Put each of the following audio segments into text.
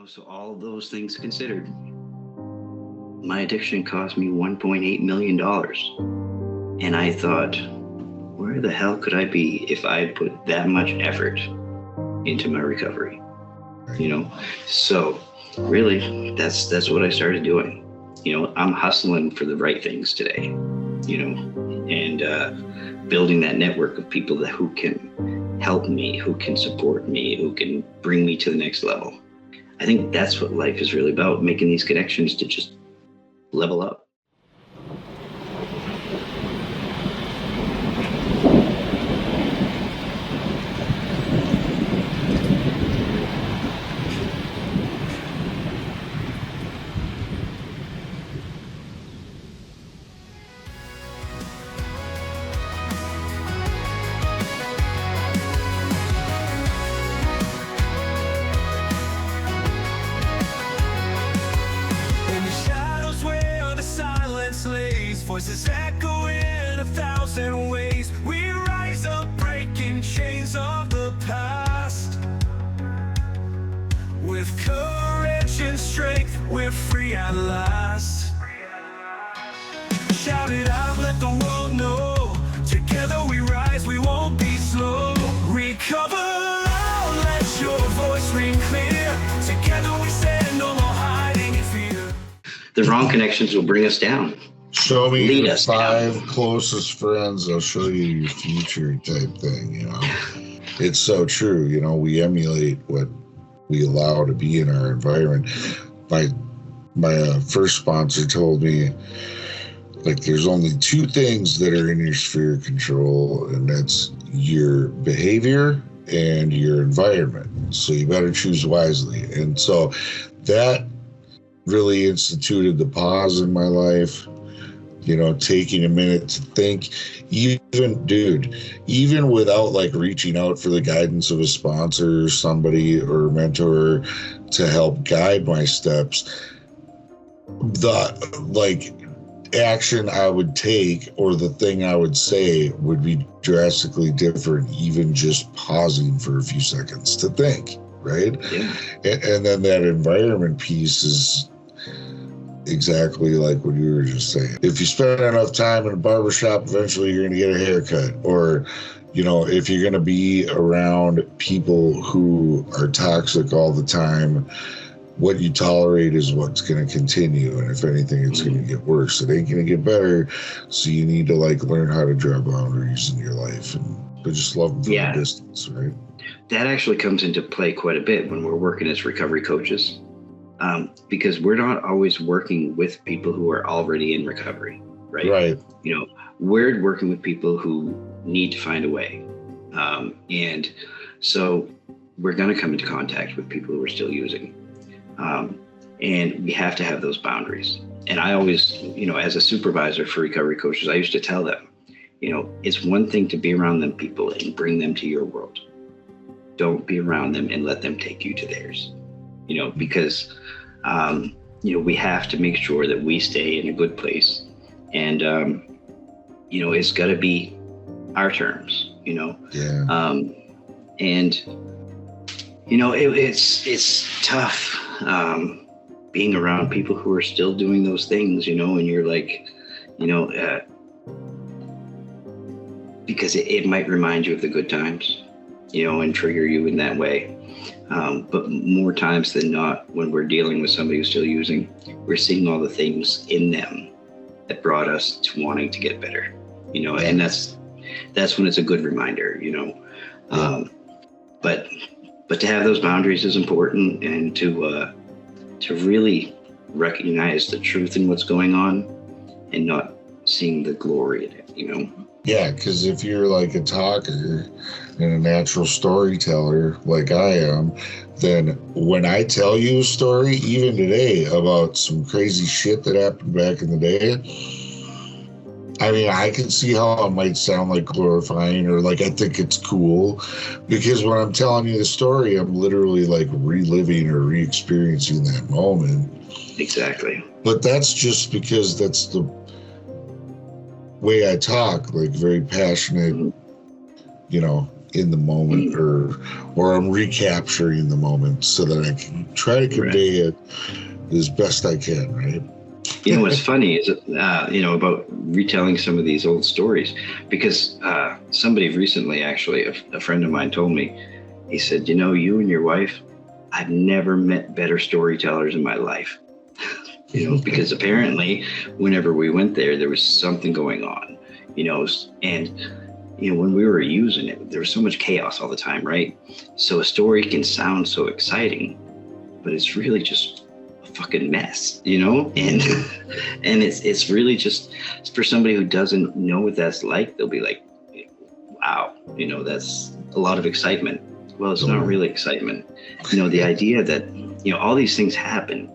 So all of those things considered, my addiction cost me $1.8 million. And I thought, where the hell could I be if I had put that much effort into my recovery? So really that's what I started doing. I'm hustling for the right things today, and building that network of people who can help me, who can support me, who can bring me to the next level. I think that's what life is really about, making these connections to just level up. Voices echo in 1,000 ways. We rise up, breaking chains of the past. With courage and strength, we're free at last. Shout it out, let the world know. Together we rise, we won't be slow. Recover loud, let your voice ring clear. Together we stand, no more hiding in fear. The wrong connections will bring us down. Show me your 5 closest friends, I'll show you your future type thing, It's so true, we emulate what we allow to be in our environment. My first sponsor told me, there's only 2 things that are in your sphere of control, and that's your behavior and your environment. So you better choose wisely. And so that really instituted the pause in my life. Taking a minute to think, even without reaching out for the guidance of a sponsor or somebody or a mentor to help guide my steps, the action I would take or the thing I would say would be drastically different, even just pausing for a few seconds to think, right? Yeah. And then that environment piece is exactly like what you were just saying. If you spend enough time in a barbershop, eventually you're going to get a haircut. Or, if you're going to be around people who are toxic all the time, what you tolerate is what's going to continue. And if anything, it's going to get worse. It ain't going to get better. So you need to learn how to draw boundaries in your life but just love them from a distance, right? That actually comes into play quite a bit when we're working as recovery coaches. Because we're not always working with people who are already in recovery, right? Right. We're working with people who need to find a way. And so we're going to come into contact with people who are still using. And we have to have those boundaries. And I always, as a supervisor for recovery coaches, I used to tell them, it's one thing to be around them people and bring them to your world. Don't be around them and let them take you to theirs. Because, we have to make sure that we stay in a good place. And, it's got to be our terms, Yeah. And, it's tough being around people who are still doing those things, and you're because it might remind you of the good times, and trigger you in that way. But more times than not, when we're dealing with somebody who's still using, we're seeing all the things in them that brought us to wanting to get better, and that's when it's a good reminder, but to have those boundaries is important, and to really recognize the truth in what's going on and not seeing the glory in it, Yeah, because if you're a talker and a natural storyteller like I am, then when I tell you a story, even today, about some crazy shit that happened back in the day, I can see how it might sound glorifying or I think it's cool, because when I'm telling you the story, I'm literally reliving or re-experiencing that moment. Exactly. But that's just because that's the way I talk, very passionate, in the moment, or I'm recapturing the moment so that I can try to convey it as best I can, right? You know what's funny is, about retelling some of these old stories, because somebody recently, actually, a friend of mine told me, he said, you and your wife, I've never met better storytellers in my life. Because apparently whenever we went there was something going on, and when we were using it, there was so much chaos all the time, right? So a story can sound so exciting, but it's really just a fucking mess, and it's really just for somebody who doesn't know what that's like. They'll be like, wow, that's a lot of excitement. Well, it's not really excitement. The idea that all these things happen.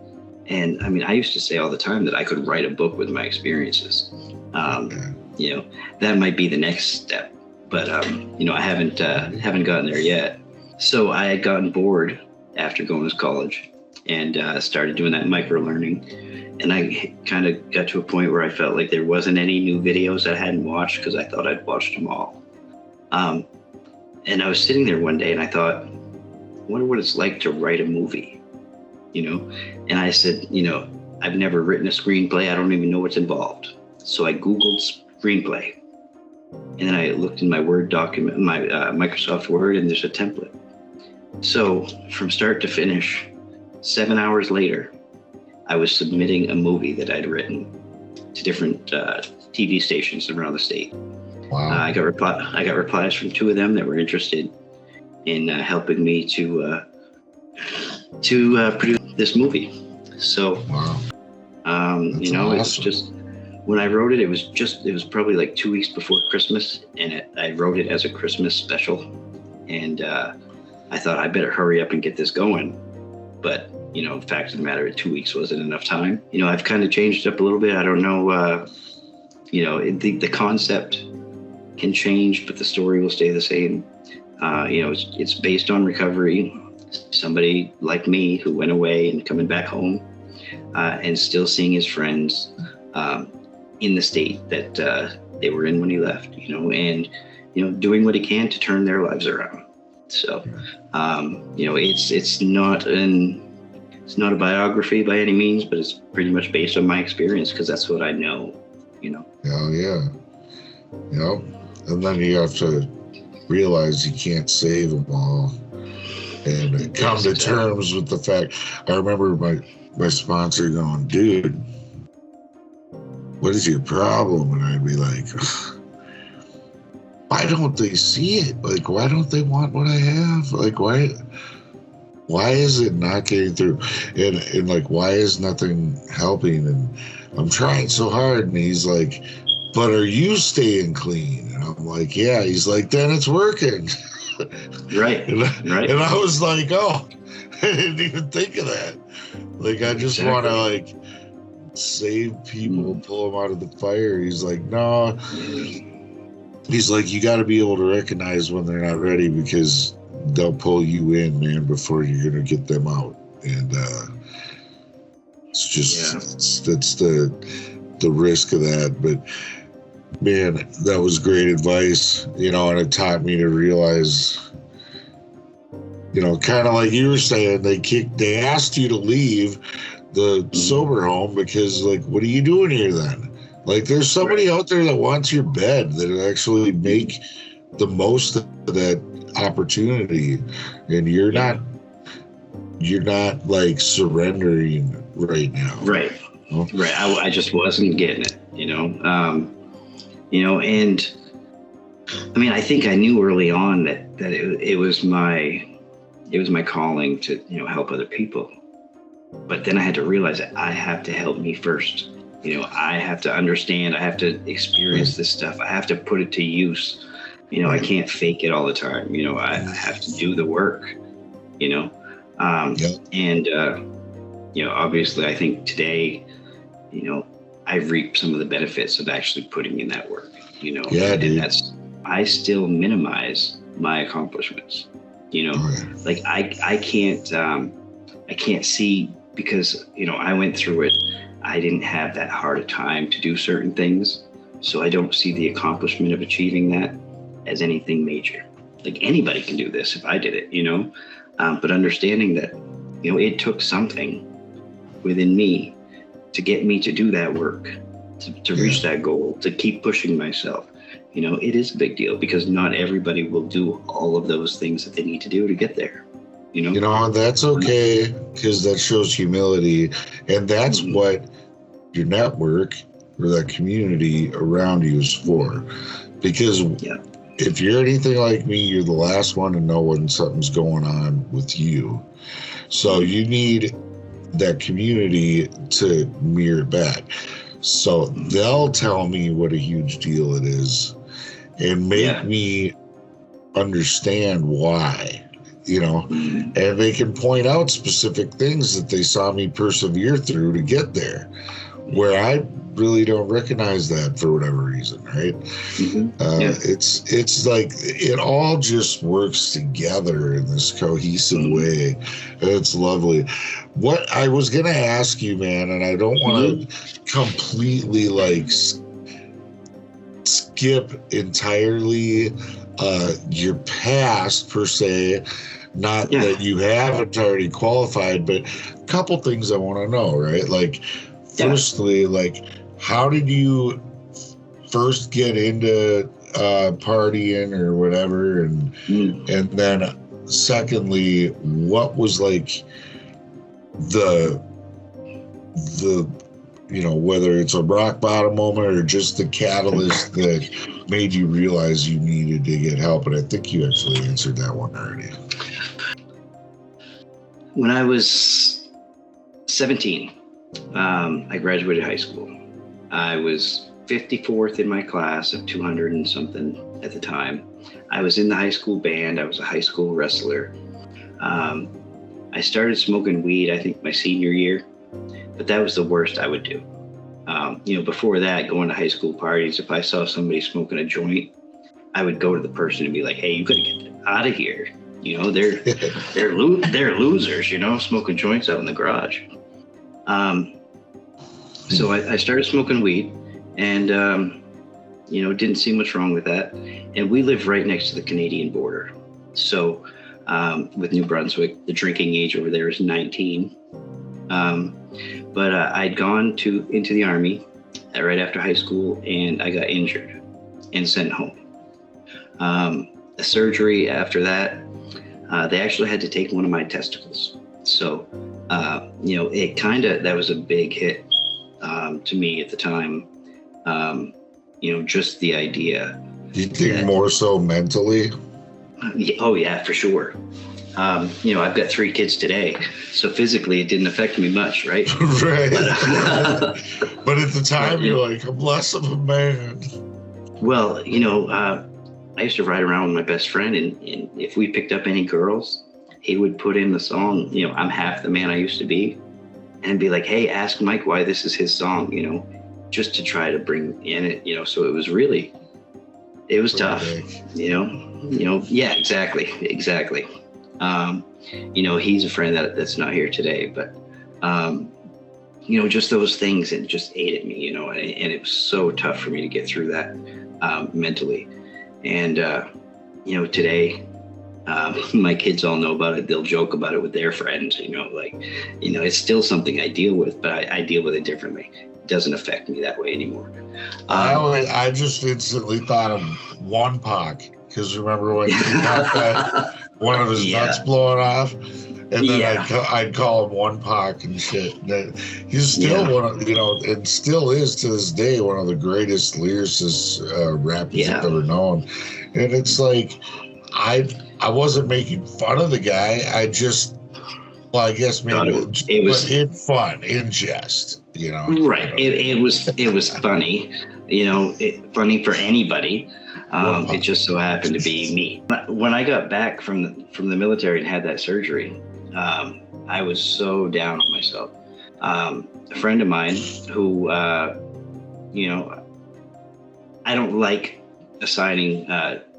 And I mean, I used to say all the time that I could write a book with my experiences. That might be the next step, but I haven't gotten there yet. So I had gotten bored after going to college and started doing that micro learning. And I kind of got to a point where I felt like there wasn't any new videos I hadn't watched, because I thought I'd watched them all. And I was sitting there one day and I thought, I wonder what it's like to write a movie, And I said, I've never written a screenplay. I don't even know what's involved. So I Googled screenplay. And then I looked in my Word document, my Microsoft Word, and there's a template. So from start to finish, 7 hours later, I was submitting a movie that I'd written to different TV stations around the state. Wow. I got replies from 2 of them that were interested in helping me to produce this movie. So, wow. Awesome. It was just, when I wrote it, it was probably like 2 weeks before Christmas, and I wrote it as a Christmas special. And I thought I better hurry up and get this going. But, the fact of the matter, 2 weeks wasn't enough time. I've kind of changed it up a little bit. I don't know, the concept can change, but the story will stay the same. It's based on recovery. Somebody like me who went away and coming back home and still seeing his friends in the state that they were in when he left, and doing what he can to turn their lives around. So it's not a biography by any means, but it's pretty much based on my experience, because that's what I know. Hell yeah. And then you have to realize you can't save them all, and come to terms with the fact. I remember my sponsor going, dude, what is your problem? And I'd be like, why don't they see it? Like, why don't they want what I have? Like, why is it not getting through? And like, why is nothing helping? And I'm trying so hard. And he's like, but are you staying clean? And I'm like, yeah. He's like, then it's working. Right. And I was like, oh, I didn't even think of that. Like, I just want to like save people, pull them out of the fire. He's like, no. He's like, you got to be able to recognize when they're not ready, because they'll pull you in, man, before you're going to get them out. And it's just, that's the risk of that. But man, that was great advice, and it taught me to realize, kind of like you were saying, they asked you to leave the sober home because, like, what are you doing here then? Like, there's somebody out there that wants your bed, that actually make the most of that opportunity, and you're not like surrendering right now. Right. Right. I just wasn't getting it, and I mean, I think I knew early on that it was my calling to, help other people. But then I had to realize that I have to help me first. I have to understand, I have to experience this stuff. I have to put it to use. I can't fake it all the time. I have to do the work, and, obviously I think today, I reap some of the benefits of actually putting in that work, and I still minimize my accomplishments, like I can't see, because, I went through it. I didn't have that hard a time to do certain things. So I don't see the accomplishment of achieving that as anything major. like anybody can do this if I did it, you know. But understanding that, you know, it took something within me to get me to do that work, to reach that goal, to keep pushing myself. You know, it is a big deal because not everybody will do all of those things that they need to do to get there. You know, that's okay, because that shows humility, and that's what your network or that community around you is for. Because if you're anything like me, you're the last one to know when something's going on with you. So you need that community to mirror back. So they'll tell me what a huge deal it is and make me understand why, you know, and they can point out specific things that they saw me persevere through to get there, where I really don't recognize that for whatever reason, right? It's like it all just works together in this cohesive way. It's lovely. What I was gonna ask you, man, and I don't want to completely like skip entirely your past per se, not that you haven't already qualified, but a couple things I want to know, right? Like, firstly, like, how did you first get into partying or whatever, and then secondly, what was like the you know, whether it's a rock bottom moment or just the catalyst that made you realize you needed to get help? And I think you actually answered that one already. When I was 17, I graduated high school. I was 54th in my class of 200 and something at the time. I was in the high school band. I was a high school wrestler. I started smoking weed, I think, my senior year, but that was the worst I would do. You know, before that, going to high school parties, if I saw somebody smoking a joint, I would go to the person and be like, "Hey, you gotta get them out of here. You know, they're losers. You know, smoking joints out in the garage." So I started smoking weed, and you know, didn't see much wrong with that. And we live right next to the Canadian border, so with New Brunswick, the drinking age over there is 19. But I'd gone into the Army right after high school, and I got injured and sent home. A surgery after that, they actually had to take one of my testicles. So, you know, that was a big hit to me at the time. You know, just the idea. You think more so mentally? Oh yeah, for sure. You know, I've got 3 kids today, so physically it didn't affect me much, right? Right. But at the time, you're like, I'm less of a man. Well, you know, I used to ride around with my best friend, and if we picked up any girls, he would put in the song, you know, "I'm Half the Man I Used to Be," and be like, "Hey, ask Mike why this is his song," you know, just to try to bring in it, you know. So it was tough, you know, yeah, exactly. You know, he's a friend that's not here today, but, you know, just those things, it just ate at me, you know, and it was so tough for me to get through that mentally. And, you know, today, my kids all know about it. They'll joke about it with their friends, you know, like, you know, it's still something I deal with, but I deal with it differently. It doesn't affect me that way anymore. I just instantly thought of One Pac, because remember when he got that one of his nuts blowing off, and then I'd call him One Pac and shit. He's still one of, you know, and still is to this day one of the greatest lyricists rappers I've ever known. And it's like I wasn't making fun of the guy. I just, well, I guess maybe it was in fun, in jest, you know. Right. It was funny, you know, funny for anybody. It just so happened to be me. When I got back from the military and had that surgery, I was so down on myself. A friend of mine who, you know, I don't like assigning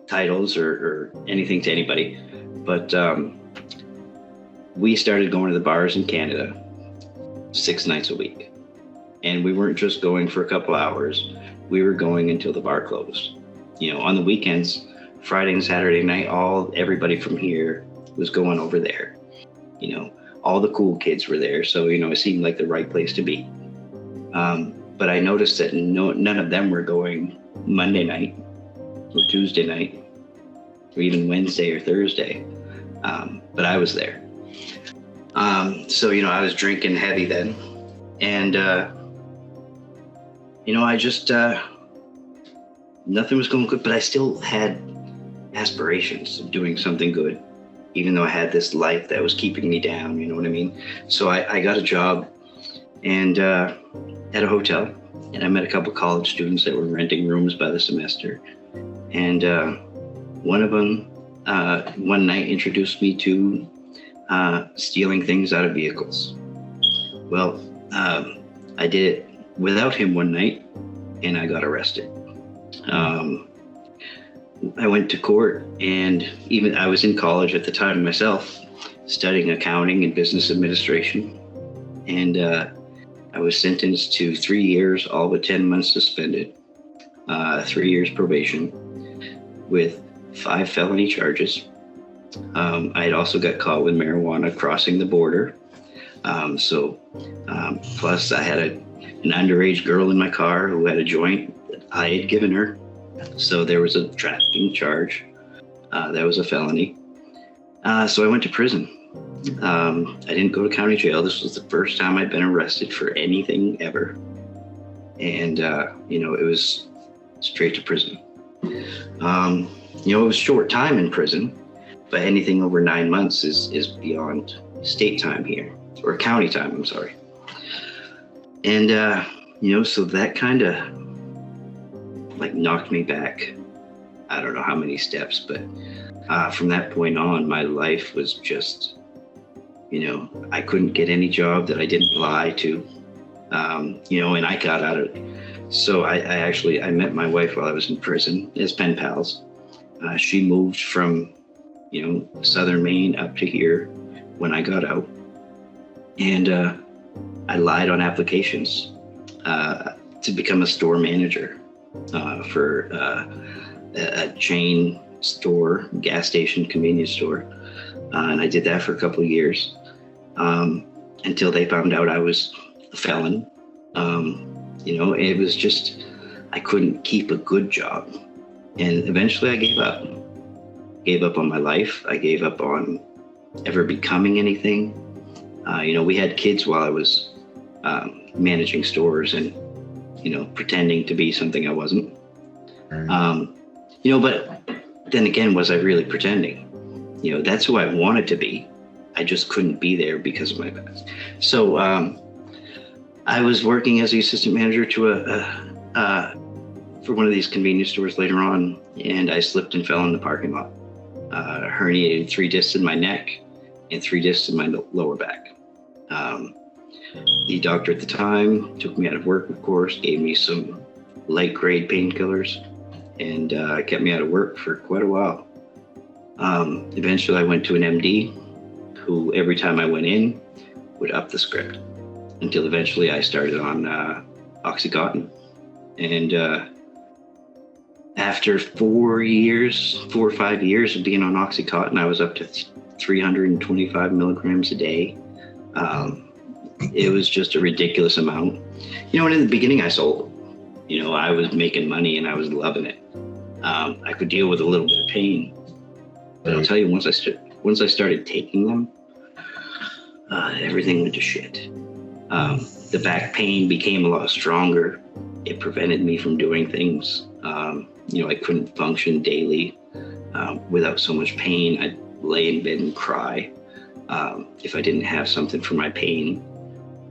titles or anything to anybody, but we started going to the bars in Canada 6 nights a week. And we weren't just going for a couple hours. We were going until the bar closed. You know, on the weekends Friday and Saturday night, everybody from here was going over there. You know, all the cool kids were there, so you know, it seemed like the right place to be. But I noticed that none of them were going Monday night or Tuesday night or even Wednesday or Thursday. But I was there. So, you know, I was drinking heavy then. And, you know, I just, nothing was going good, but I still had aspirations of doing something good, even though I had this life that was keeping me down, you know what I mean? So I got a job and at a hotel, and I met a couple of college students that were renting rooms by the semester. And one of them one night introduced me to stealing things out of vehicles. Well, I did it without him one night, and I got arrested. I went to court, and even I was in college at the time myself, studying accounting and business administration. And I was sentenced to 3 years, all but 10 months suspended, 3 years probation with 5 felony charges. I had also got caught with marijuana crossing the border. Plus I had an underage girl in my car who had a joint that I had given her. So there was a trafficking charge. That was a felony. So I went to prison. I didn't go to county jail. This was the first time I'd been arrested for anything ever. And, you know, it was straight to prison. You know, it was short time in prison, but anything over 9 months is beyond state time here, or county time, I'm sorry. And, you know, so that kind of like knocked me back. I don't know how many steps, but from that point on, my life was just, you know, I couldn't get any job that I didn't apply to, you know, and I got out of it. So I met my wife while I was in prison as pen pals. She moved from, you know, southern Maine up to here when I got out. And I lied on applications to become a store manager for a chain store, gas station, convenience store. And I did that for a couple of years until they found out I was a felon. You know, it was just, I couldn't keep a good job. And eventually I gave up. Gave up on my life. I gave up on ever becoming anything. You know, we had kids while I was managing stores and, you know, pretending to be something I wasn't. You know, but then again, was I really pretending? You know, that's who I wanted to be. I just couldn't be there because of my past. So I was working as the assistant manager to for one of these convenience stores later on, and I slipped and fell in the parking lot. Herniated 3 discs in my neck and 3 discs in my lower back. The doctor at the time took me out of work, of course, gave me some light grade painkillers, and kept me out of work for quite a while. Eventually I went to an MD who every time I went in would up the script until eventually I started on Oxycontin. And after 4 or 5 years of being on Oxycontin, I was up to 325 milligrams a day. It was just a ridiculous amount. You know, and in the beginning I sold them. You know, I was making money and I was loving it. I could deal with a little bit of pain. But I'll tell you, once I started taking them, everything went to shit. The back pain became a lot stronger. It prevented me from doing things. You know, I couldn't function daily without so much pain. I'd lay in bed and cry if I didn't have something for my pain.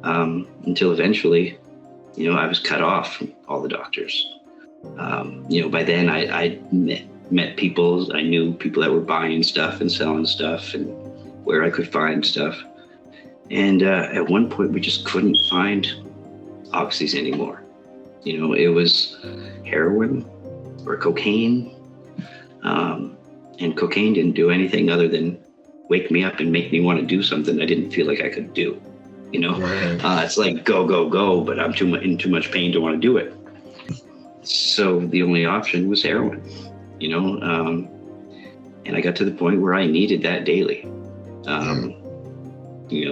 Until eventually, you know, I was cut off from all the doctors. You know, by then I met people. I knew people that were buying stuff and selling stuff and where I could find stuff. And at one point, we just couldn't find oxys anymore. You know, it was heroin or cocaine. And cocaine didn't do anything other than wake me up and make me want to do something I didn't feel like I could do. You know, right. It's like go, go, go, but I'm in too much pain to want to do it. So the only option was heroin. You know, And I got to the point where I needed that daily.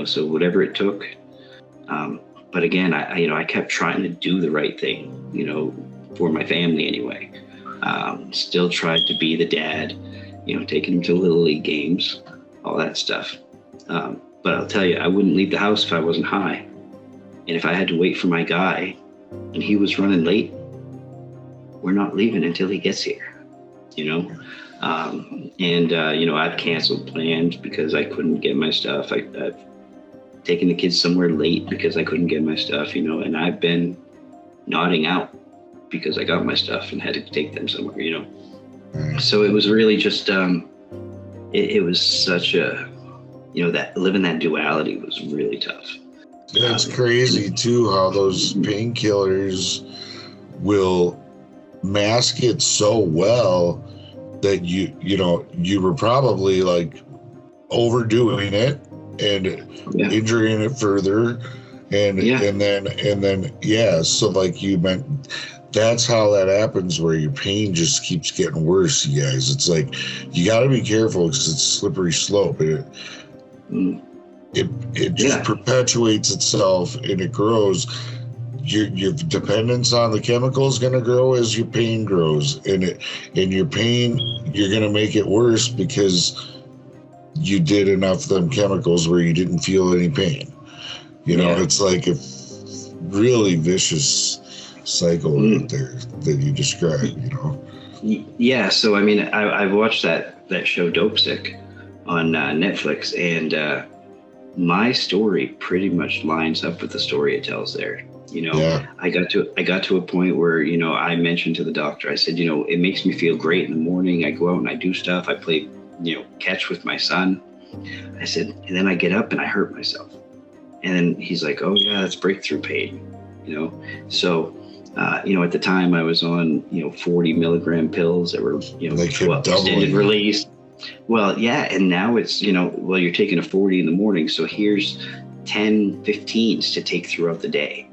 So whatever it took. But again, I kept trying to do the right thing, for my family anyway. Still tried to be the dad, taking them to Little League games, all that stuff. But I'll tell you, I wouldn't leave the house if I wasn't high. And if I had to wait for my guy and he was running late, we're not leaving until he gets here, I've canceled plans because I couldn't get my stuff. I've taken the kids somewhere late because I couldn't get my stuff, and I've been nodding out because I got my stuff and had to take them somewhere, So it was really just, it was such a, that living that duality was really tough. It's crazy too how those painkillers will mask it so well that you were probably like overdoing it and injuring it further, and then so like you meant. That's how that happens, where your pain just keeps getting worse, you guys. It's like you got to be careful because it's a slippery slope. It just perpetuates itself and it grows. Your dependence on the chemical is going to grow as your pain grows, and your pain, you're going to make it worse because you did enough of them chemicals where you didn't feel any pain. It's like a really vicious cycle right there that you described. Yeah. So I mean, I've watched that show Dope Sick on Netflix, and my story pretty much lines up with the story it tells there. I got to a point where, I mentioned to the doctor, I said, it makes me feel great in the morning. I go out and I do stuff. I play, catch with my son. I said, and then I get up and I hurt myself. And then he's like, oh yeah, that's breakthrough pain, So, at the time I was on, 40 milligram pills that were, extended release. Well, yeah. And now it's, you're taking a 40 in the morning. So here's 10 15s to take throughout the day.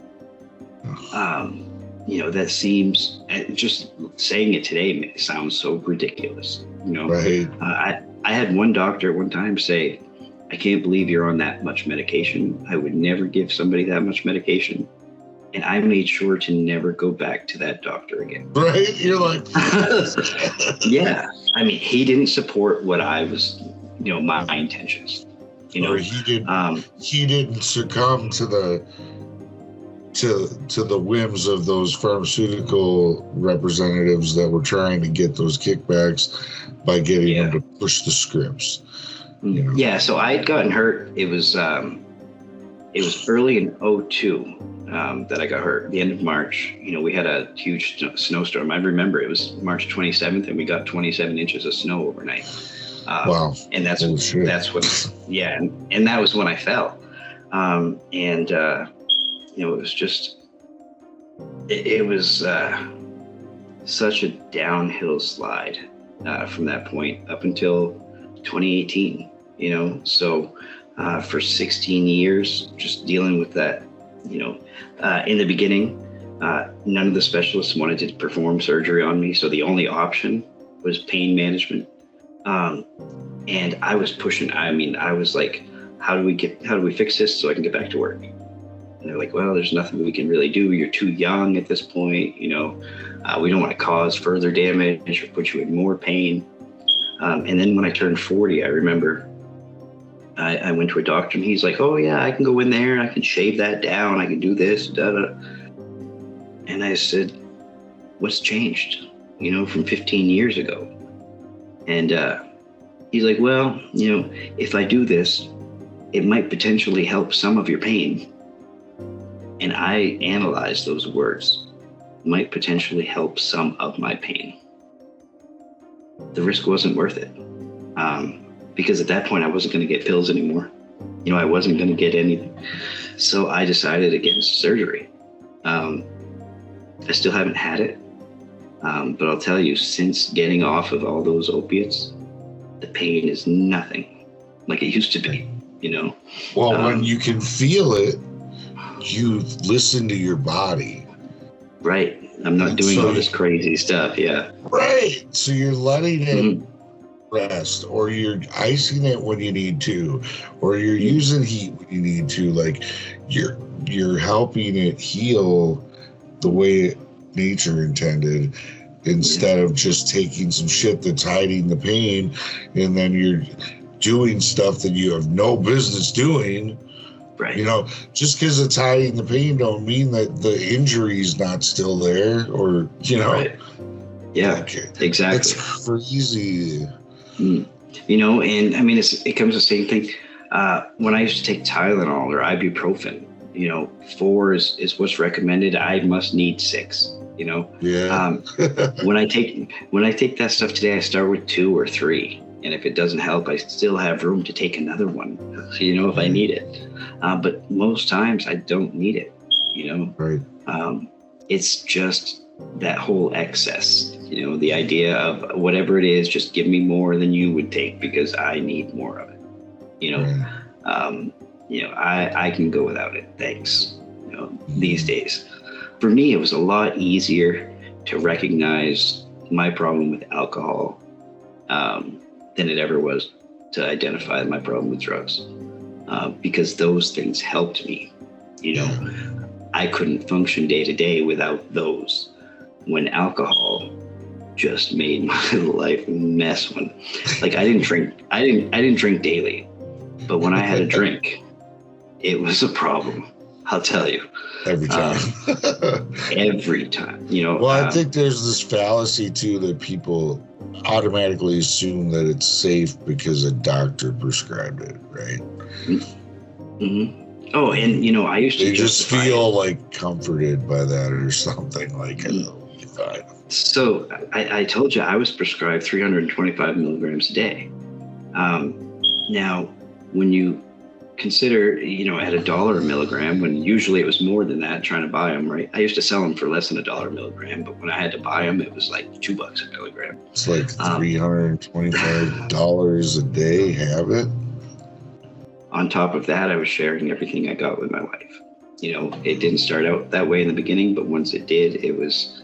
That seems, just saying it today sounds so ridiculous. Right. I had one doctor at one time say, I can't believe you're on that much medication. I would never give somebody that much medication. And I made sure to never go back to that doctor again. Right? You're like, yeah. I mean, he didn't support what I was, my intentions. Or he didn't succumb to the whims of those pharmaceutical representatives that were trying to get those kickbacks by getting them to push the scripts. Yeah, so I had gotten hurt. It was early in 2002 that I got hurt. The end of March, we had a huge snowstorm. I remember it was March 27th, and we got 27 inches of snow overnight. Wow! And that's when, and that was when I fell. It was just, it was such a downhill slide from that point up until 2018, so for 16 years, just dealing with that, in the beginning, none of the specialists wanted to perform surgery on me. So the only option was pain management. And I was pushing, I was like, how do we fix this so I can get back to work? And they're like, well, there's nothing we can really do. You're too young at this point. We don't want to cause further damage or put you in more pain. And then when I turned 40, I remember I went to a doctor and he's like, oh yeah, I can go in there and I can shave that down. I can do this, And I said, what's changed, from 15 years ago? And he's like, well, if I do this, it might potentially help some of your pain. And I analyzed those words, might potentially help some of my pain. The risk wasn't worth it. Because at that point I wasn't going to get pills anymore. I wasn't going to get anything. So I decided against surgery. I still haven't had it. But I'll tell you, since getting off of all those opiates, the pain is nothing like it used to be, Well, when you can feel it, you listen to your body. Right. I'm not doing all this crazy stuff. Yeah. Right. So you're letting it rest, or you're icing it when you need to, or you're using heat when you need to. Like you're helping it heal the way nature intended, instead of just taking some shit that's hiding the pain, and then you're doing stuff that you have no business doing. Right. You know, just because it's hiding the pain don't mean that the injury is not still there, or, you know. Right. Yeah, exactly. It's crazy. You know, and I mean, it comes the same thing. When I used to take Tylenol or ibuprofen, you know, 4 is what's recommended. I must need 6. You know. Yeah. When I take that stuff today, I start with 2 or 3, and if it doesn't help, I still have room to take another one. You know, if I need it. But most times I don't need it. You know. Right. It's just that whole excess. You know, the idea of whatever it is, just give me more than you would take because I need more of it. You know. Right. You know, I can go without it. Thanks. You know, these days. For me, it was a lot easier to recognize my problem with alcohol than it ever was to identify my problem with drugs, because those things helped me. You know, I couldn't function day to day without those. When alcohol just made my life a mess. When, like, I didn't drink daily, but when I had a drink, it was a problem. I'll tell you. Every time. Every time, you know. Well, I think there's this fallacy too that people automatically assume that it's safe because a doctor prescribed it, right? Mm-hmm. Oh, and you know, I used to. They just feel like comforted by that or something, like. So I told you I was prescribed 325 milligrams a day. Now, when you consider, you know, at $1 a milligram, when usually it was more than that, trying to buy them, right? I used to sell them for less than $1 a milligram, but when I had to buy them, it was like $2 a milligram. It's like $325 a day, have it? On top of that, I was sharing everything I got with my wife. You know, it didn't start out that way in the beginning, but once it did, it was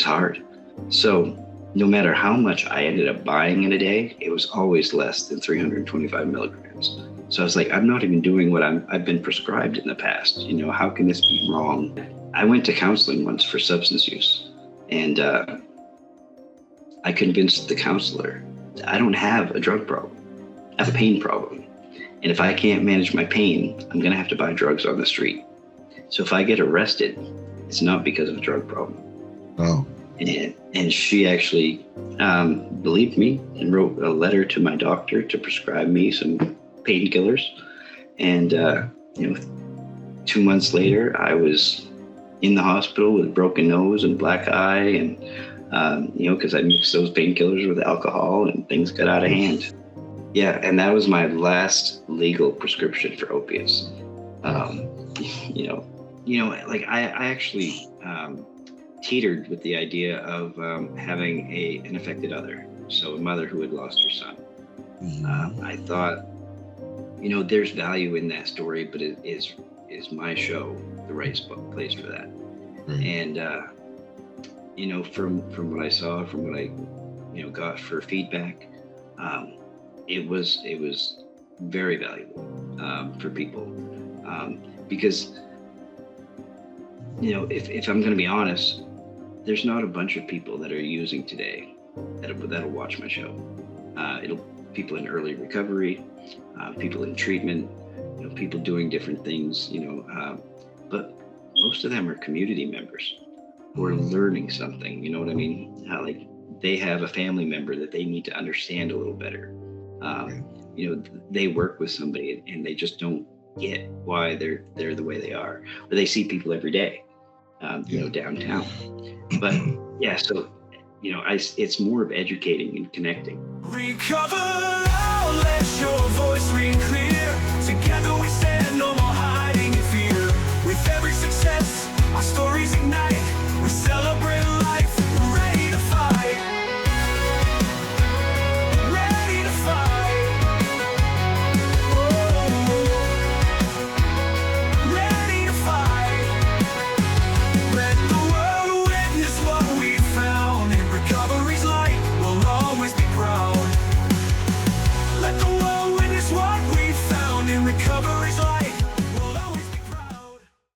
hard. So no matter how much I ended up buying in a day, it was always less than 325 milligrams. So I was like, I'm not even doing what I've been prescribed in the past. You know, how can this be wrong? I went to counseling once for substance use, and I convinced the counselor, I don't have a drug problem. I have a pain problem. And if I can't manage my pain, I'm going to have to buy drugs on the street. So if I get arrested, it's not because of a drug problem. Oh. And she actually believed me and wrote a letter to my doctor to prescribe me some painkillers. And, you know, 2 months later, I was in the hospital with a broken nose and black eye. And, you know, because I mixed those painkillers with alcohol and things got out of hand. Yeah. And that was my last legal prescription for opiates. You know, like I actually teetered with the idea of having an affected other. So a mother who had lost her son. I thought, you know, there's value in that story, but is my show the right place for that? And, you know, from what I saw, from what I, you know, got for feedback, it was very valuable for people, because, you know, if I'm going to be honest, there's not a bunch of people that are using today that'll watch my show. It'll people in early recovery, people in treatment, you know, people doing different things, you know, but most of them are community members who are learning something. You know what I mean? Like they have a family member that they need to understand a little better. You know, they work with somebody and they just don't get why they're the way they are, or they see people every day, you know, downtown. But yeah, so, you know, it's more of educating and connecting. Recover, let your voice ring clear.